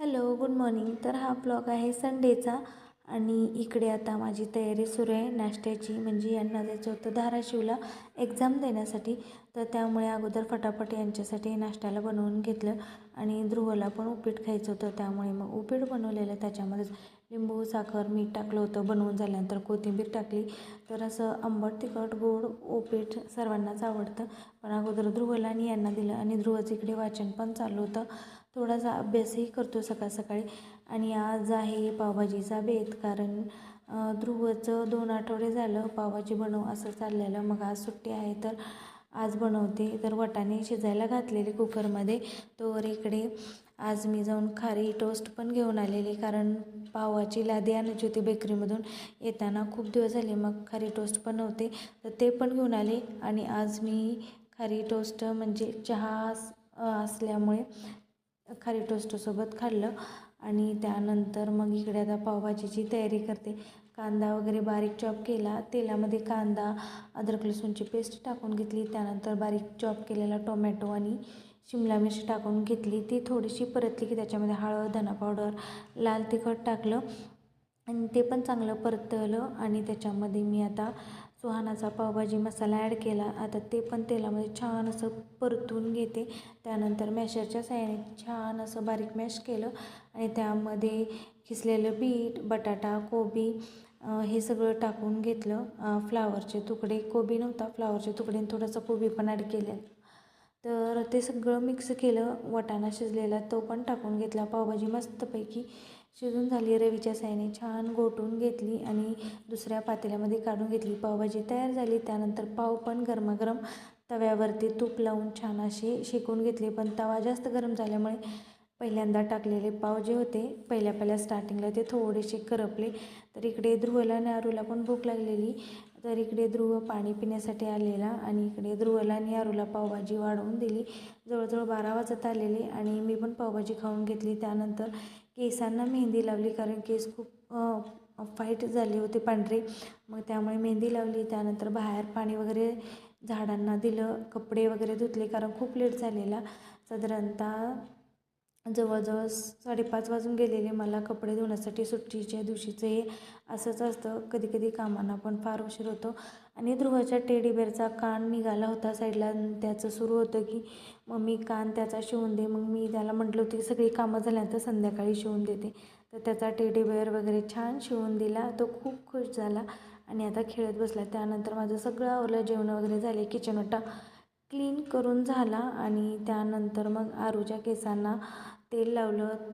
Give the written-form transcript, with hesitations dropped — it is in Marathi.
Hello, good morning. तर हा ब्लॉग आहे संडेचा आणि इकडे आता माझी तयारी सुरू आहे नाश्त्याची. म्हणजे यांना जायचं होतं धाराशिवला एक्झाम देण्यासाठी, तर त्यामुळे अगोदर फटाफट यांच्यासाठी नाश्त्याला बनवून घेतलं आणि ध्रुवला पण उपीट खायचं होतं, त्यामुळे मग उपीट बनवलेलं. त्याच्यामध्येच लिंबू, साखर, मीठ टाकलं होतं. बनवून झाल्यानंतर कोथिंबीर टाकली. तर असं आंबट, तिखट, गोड उपीट सर्वांनाच आवडतं. पण अगोदर ध्रुवला आणि यांना दिलं आणि ध्रुवचं इकडे वाचन पण चालू होतं. थोडासा अभ्यासही करतो सकाळ सकाळी. आणि आज आहे पावभाजीचा बेत, कारण ध्रुवचं 2 आठवडे झालं पावभाजी बनव असं चाललेलं. मग आज सुट्टी आहे तर आज बनवते. तर वाटाणे शिजायला घातलेले कुकरमध्ये. तोवर इकडे आज मी जाऊन खारी टोस्ट पण घेऊन आलेली, कारण पावाची लादी आणायची होती बेकरीमधून येताना. खूप दिवस झाले मग खारी टोस्ट पण नव्हते, तर ते पण घेऊन आले. आणि आज मी खारी टोस्ट म्हणजे चहा असल्यामुळे खारी टोस्टसोबत खाल्लं. आणि त्यानंतर मग इकडे आता पावभाजीची तयारी करते. कांदा वगैरे बारीक चॉप केला. तेलामध्ये कांदा, अद्रक लसूणची पेस्ट टाकून घेतली. त्यानंतर बारीक चॉप केलेला टोमॅटो आणि शिमला मिरची टाकून घेतली. ती थोडीशी परतली की त्याच्यामध्ये हळद, धना पावडर, लाल तिखट टाकलं आणि ते पण चांगलं परतवलं. आणि त्याच्यामध्ये मी आता सुहानाचा पावभाजी मसाला ॲड केला. आता ते पण तेलामध्ये छान असं परतून घेते. त्यानंतर मॅशरच्या साहाय्याने छान असं बारीक मॅश केलं आणि त्यामध्ये किसलेलं बीट, बटाटा, कोबी हे सगळं टाकून घेतलं. फ्लावरचे तुकडे, कोबी नव्हता, फ्लावरचे तुकडे आणि थोडासा कोबी पण ॲड केले. तर ते सगळं मिक्स केलं. वाटाणा शिजलेला तो पण टाकून घेतला. पावभाजी मस्तपैकी शिजून झाली. रवीच्या साहाय्याने छान घोटून घेतली आणि दुसऱ्या पातेल्यामध्ये काढून घेतली. पावभाजी तयार झाली. त्यानंतर पाव पण गरमागरम तव्यावरती तूप लावून छान असे शेकून घेतले. पण तवा जास्त गरम झाल्यामुळे पहिल्यांदा टाकलेले पाव जे होते पहिल्या स्टार्टिंगला ते थोडेसे करपले. तर इकडे ध्रुवला आणि आरूला पण भूक लागलेली, तर इकडे ध्रुव पाणी पिण्यासाठी आलेला आणि इकडे ध्रुवला आणि आरूला पावभाजी वाढवून दिली. जवळजवळ 12 वाजत आलेले आणि मी पण पावभाजी खाऊन घेतली. त्यानंतर केसांना मेहंदी लावली, कारण केस खूप फाईट झाले होते पांढरे, मग त्यामुळे मेहंदी लावली. त्यानंतर बाहेर पाणी वगैरे झाडांना दिलं, कपडे वगैरे धुतले, कारण खूप लेट झालेला. साधारणतः जवळजवळ 5:30 वाजून गेलेले मला कपडे धुण्यासाठी. सुट्टीच्या दिवशीचं हे असंच असतं, कधी कधी कामांना पण फार उशीर होतो. आणि ध्रुवाच्या टेडीबेअरचा कान निघाला होता साईडला. त्याचं सुरू होतं की मम्मी कान त्याचा शिवून दे. मग मी त्याला म्हटलं होतं की सगळी कामं झाल्यानंतर संध्याकाळी शिवून देते. तर त्याचा टेडीबेअर वगैरे छान शिवून दिला. तो खूप खुश झाला आणि आता खेळत बसला. त्यानंतर माझं सगळं आवरलं, जेवण वगैरे झाले, किचन ओटा क्लीन करून झाला. आणि त्यानंतर मग आरूच्या केसांना तेल लावलं.